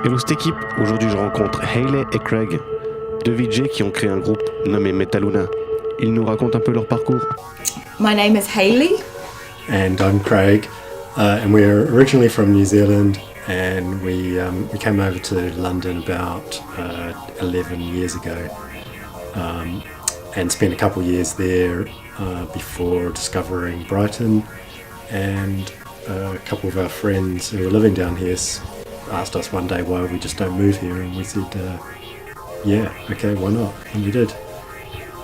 Hello cette équipe, aujourd'hui je rencontre Hayley et Craig, deux VJ qui ont créé un groupe nommé Metaluna. Ils nous racontent un peu leur parcours. My name is Hayley. And I'm Craig, and we're originally from New Zealand, and we came over to London about 11 years ago, and spent a couple of years there before discovering Brighton. And a couple of our friends who were living down here asked us one day why we just don't move here, and we said, yeah, okay, why not? And we did.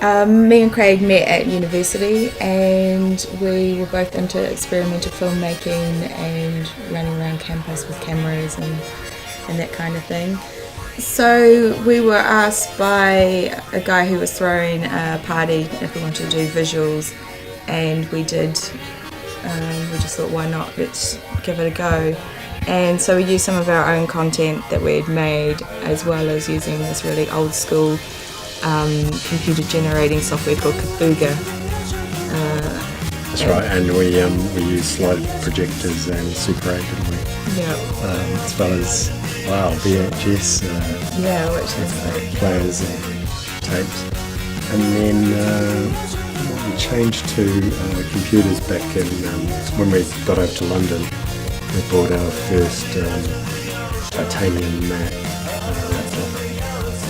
Me and Craig met at university, and we were both into experimental filmmaking and running around campus with cameras and that kind of thing. So we were asked by a guy who was throwing a party if we wanted to do visuals, and we did. We just thought, why not? Let's give it a go. And so we used some of our own content that we'd made, as well as using this really old school computer generating software called Kafuga. That's right, and we used slide projectors and Super 8, didn't we? Yeah. As well as VHS Which is like players and tapes. And then we changed to computers back in when we got over to London. We bought our first titanium matte laptop.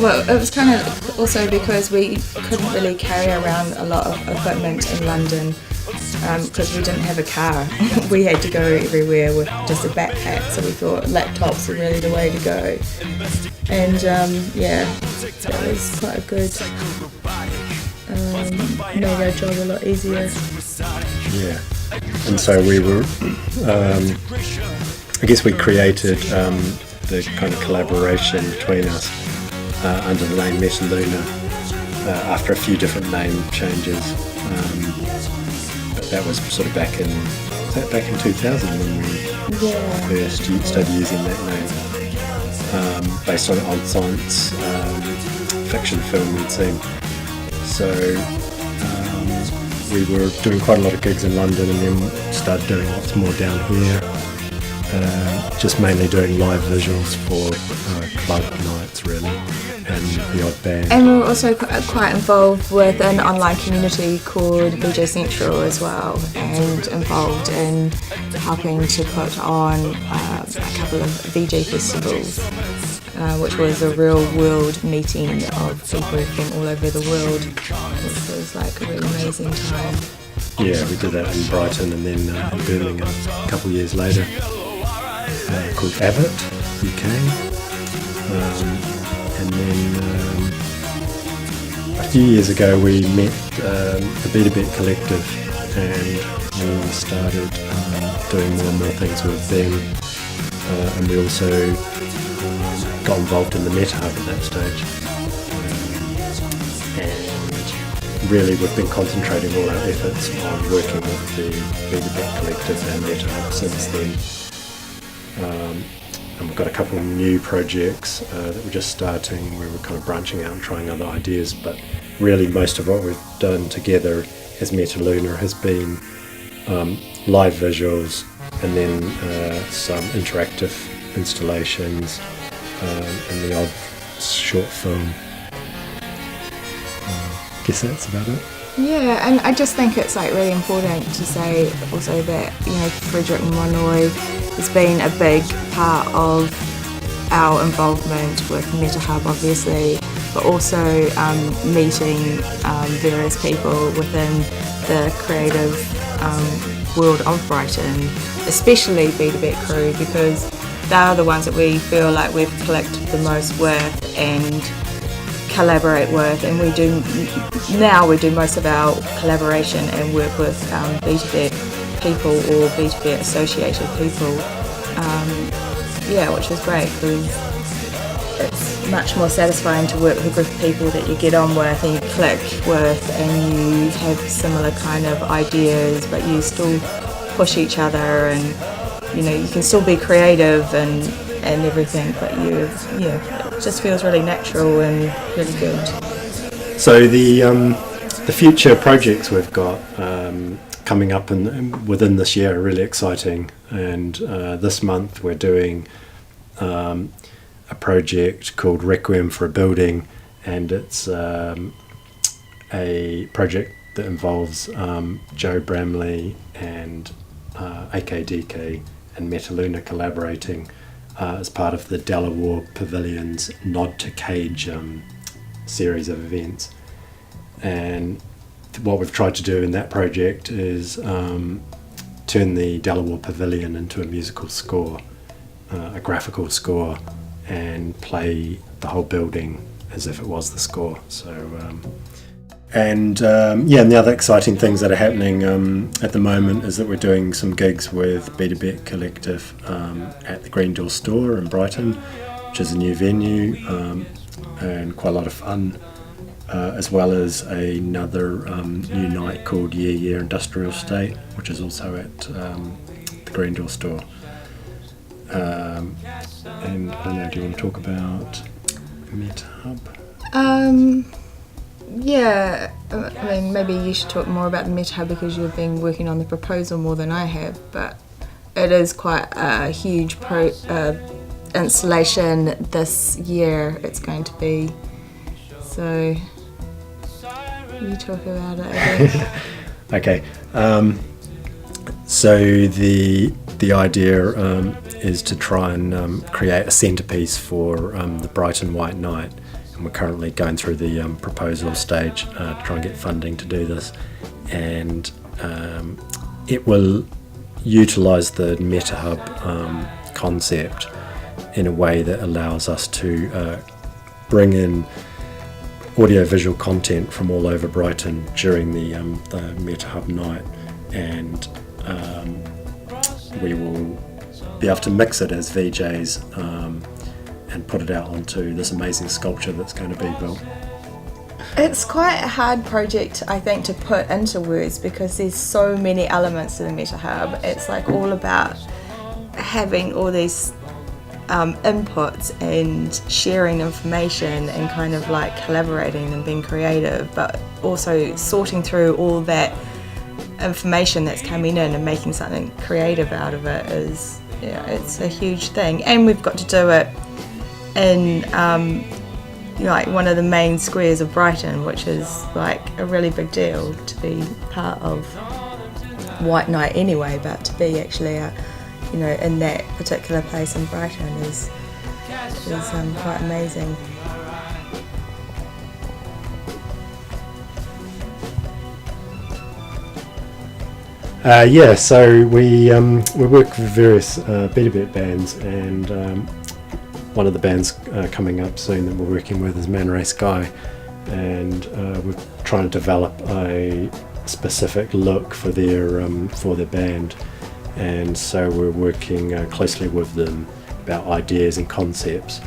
Well, it was kind of also because we couldn't really carry around a lot of equipment in London because we didn't have a car. We had to go everywhere with just a backpack, so we thought laptops were really the way to go. And that was quite a good, made our job a lot easier. Yeah, and so we were, I guess we created the kind of collaboration between us under the name Metaluna after a few different name changes. But that was sort of back in 2000 when we first started using that name, based on old science fiction film we'd seen. So we were doing quite a lot of gigs in London, and then started doing lots more down here. Just mainly doing live visuals for club nights, really, and the odd band. And we were also quite involved with an online community called VJ Central as well, and involved in helping to put on a couple of VJ festivals, which was a real world meeting of people from all over the world, which was like a really amazing time. Yeah, we did that in Brighton and then in Birmingham a couple of years later. Called Abbott, UK, and then a few years ago we met the Vdjs collective, and we started doing more and more things with them, and we also got involved in the Meta Hub at that stage, and really we've been concentrating all our efforts on working with the Vdjs collective and Meta Hub since then. And we've got a couple of new projects that we're just starting, where we're kind of branching out and trying other ideas, but really most of what we've done together as Metaluna has been live visuals, and then some interactive installations, and the odd short film. I guess that's about it. Yeah, and I just think it's like really important to say also that, you know, Frederick Monroy has been a big part of our involvement with MetaHub, obviously, but also meeting various people within the creative world of Brighton, especially Vdjs crew, because they are the ones that we feel like we've clicked the most with and collaborate with, and we do most of our collaboration and work with Vdjs people or Vdjs associated people, which is great because it's much more satisfying to work with a group of people that you get on with and you click with and you have similar kind of ideas, but you still push each other, and you know you can still be creative and everything, but it just feels really natural and really good. So the future projects we've got coming up within this year are really exciting, and this month we're doing a project called Requiem for a Building, and it's a project that involves Joe Bramley and AKDK and Metaluna collaborating as part of the Delaware Pavilion's Nod to Cage series of events. And what we've tried to do in that project is turn the Delaware Pavilion into a musical score, a graphical score, and play the whole building as if it was the score. And the other exciting things that are happening at the moment is that we're doing some gigs with Vdjs Collective at the Green Door Store in Brighton, which is a new venue and quite a lot of fun, as well as another new night called Yeah Industrial Estate, which is also at the Green Door Store. And I don't know, do you want to talk about MetaHub? Yeah, I mean, maybe you should talk more about the MetaHub because you've been working on the proposal more than I have, but it is quite a huge installation this year it's going to be. So, you talk about it, I guess. Okay, so the idea is to try and create a centrepiece for the Brighton White Night. We're currently going through the proposal stage to try and get funding to do this, and it will utilise the MetaHub concept in a way that allows us to bring in audio-visual content from all over Brighton during the MetaHub night, and we will be able to mix it as VJs and put it out onto this amazing sculpture that's going to be built. It's quite a hard project, I think, to put into words because there's so many elements to the MetaHub. It's like all about having all these inputs and sharing information and kind of like collaborating and being creative, but also sorting through all that information that's coming in and making something creative out of it is, yeah, it's a huge thing. And we've got to do it in like one of the main squares of Brighton, which is like a really big deal to be part of White Night anyway, but to be actually in that particular place in Brighton is quite amazing. So we work with various Vdjs bands, and one of the bands coming up soon that we're working with is Man Ray Sky, and we're trying to develop a specific look for their band, and so we're working closely with them about ideas and concepts,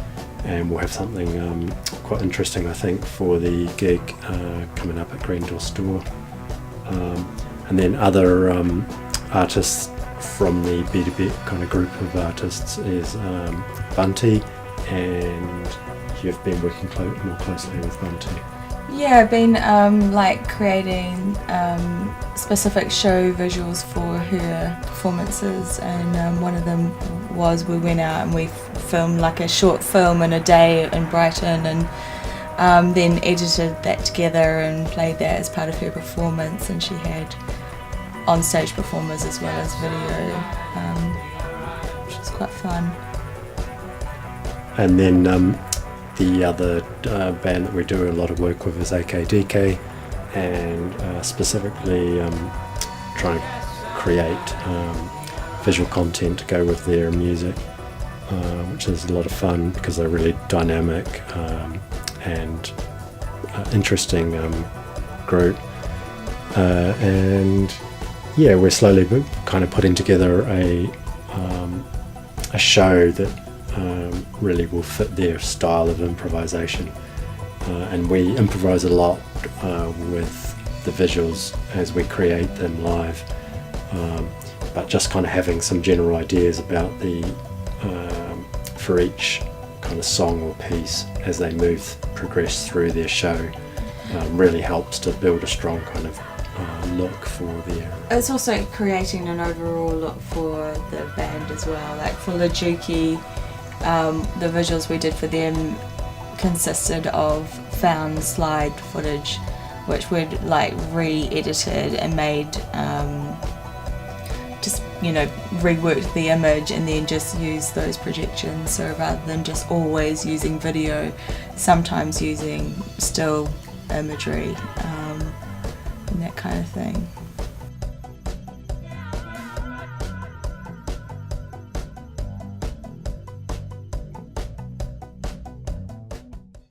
and we'll have something quite interesting, I think, for the gig coming up at Green Door Store. And then other artists from the Vdjs kind of group of artists is Bunty, and you've been working more closely with Bunty. Yeah, I've been creating specific show visuals for her performances, and one of them was we went out and we filmed like a short film in a day in Brighton, and then edited that together and played that as part of her performance, and she had on-stage performers as well as video, which was quite fun. And then the other band that we do a lot of work with is AKDK, and specifically trying to create visual content to go with their music, which is a lot of fun because they're really dynamic and interesting group. And yeah, we're slowly kind of putting together a show that really will fit their style of improvisation, and we improvise a lot with the visuals as we create them live, but just kind of having some general ideas about for each kind of song or piece as they progress through their show really helps to build a strong kind of look for their... It's also creating an overall look for the band as well, like for Lajuki. the visuals we did for them consisted of found slide footage, which we'd like re-edited and made, just, you know, reworked the image and then just used those projections. So rather than just always using video, sometimes using still imagery, and that kind of thing.